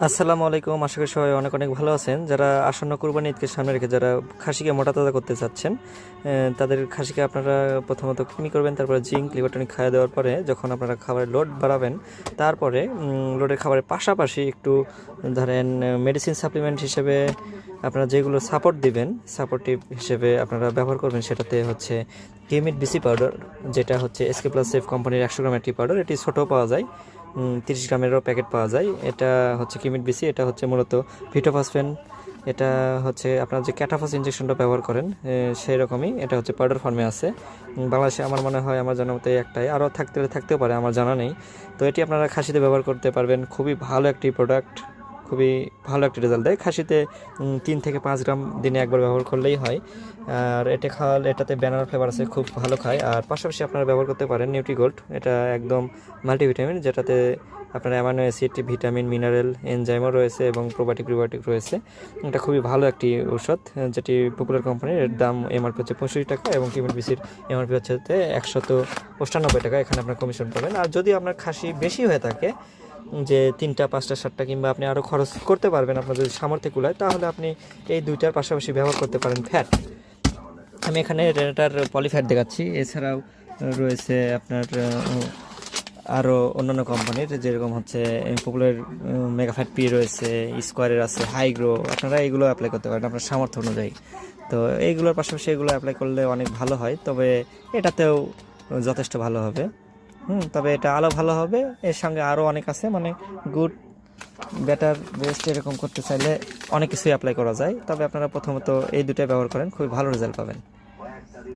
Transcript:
আসসালামু আলাইকুম। আশা করি সবাই অনেক অনেক ভালো আছেন। যারা আসন্ন কুরবানি ঈদকে সামনে রেখে যারা খাসিকে মোটা তাজা করতে চাচ্ছেন, তাদের খাসিকে আপনারা প্রথমত কৃমি করবেন, তারপরে জিঙ্ক লিভারটনিক খাওয়া দেওয়ার পরে যখন আপনারা খাবারের লোড বাড়াবেন, তারপরে লোডের খাবারের পাশাপাশি একটু ধরেন মেডিসিন সাপ্লিমেন্ট হিসেবে আপনারা যেগুলো সাপোর্ট দিবেন, সাপোর্টিভ হিসেবে আপনারা ব্যবহার করবেন, সেটাতে হচ্ছে কিমিট বিসি পাউডার, যেটা হচ্ছে এসকে প্লাস সেফ কোম্পানির 100 গ্রাম একটি পাউডার। এটি ছোটো পাওয়া যায়, 30 গ্রামেরও প্যাকেট পাওয়া যায়। এটা হচ্ছে কিমিট বিসি, এটা হচ্ছে মূলত ভিটোফসফেন। এটা হচ্ছে আপনার যে ক্যাটাফস ইঞ্জেকশনটা ব্যবহার করেন সেই রকমই, এটা হচ্ছে পাউডার ফর্মে আছে। বাংলাদেশে আমার মনে হয়, আমার জানা মতে একটাই, আরও থাকতেও পারে, আমার জানা নেই। তো এটি আপনারা খাসিতে ব্যবহার করতে পারবেন। খুবই ভালো একটি প্রোডাক্ট, খুবই ভালো একটি রেজাল্ট দেয়। খাসিতে 3 থেকে 5 গ্রাম দিনে একবার ব্যবহার করলেই হয়। আর এটা খাওয়ালে, এটাতে ব্যানানা ফ্লেভার আছে, খুব ভালো খায়। আর পাশাপাশি আপনারা ব্যবহার করতে পারেন নিউট্রিগোল্ড। এটা একদম মাল্টিভিটামিন, যেটাতে আপনার অ্যামাইনো অ্যাসিড, ভিটামিন, মিনারেল, এনজাইমও রয়েছে এবং প্রোবায়োটিক প্রিবায়োটিক রয়েছে। এটা খুবই ভালো একটি ঔষধ, যেটি পপুলার কোম্পানির। এর দাম এমআরপি হচ্ছে 65 টাকা এবং কিমিট বিসির এমআরপি হচ্ছে 195 টাকা। এখানে আপনার কমিশন পাবেন। আর যদি আপনার খাসি বেশি হয়ে থাকে, যে 3টা 5টা 7টা, কিংবা আপনি আরও খরচ করতে পারবেন আপনার যদি সামর্থ্য কুলায়, তাহলে আপনি এই দুইটার পাশাপাশি ব্যবহার করতে পারেন ফ্যাট। আমি এখানে এটার পলিফ্যাট দেখাচ্ছি। এছাড়াও রয়েছে আপনার আরও অন্যান্য কোম্পানির, যেরকম হচ্ছে পপুলার মেগাফ্যাট পি রয়েছে, স্কোয়ারের আছে, হাইগ্রো। আপনারা এইগুলো অ্যাপ্লাই করতে পারেন আপনার সামর্থ্য অনুযায়ী। তো এইগুলোর পাশাপাশি এগুলো অ্যাপ্লাই করলে অনেক ভালো হয়, তবে এটাতেও যথেষ্ট ভালো হবে। তবে এটা আরও ভালো হবে। এর সঙ্গে আরও অনেক আছে, মানে গুড, বেটার, বেস্ট, এরকম করতে চাইলে অনেক কিছুই অ্যাপ্লাই করা যায়। তবে আপনারা প্রথমত এই দুটোই ব্যবহার করেন, খুবই ভালো রেজাল্ট পাবেন।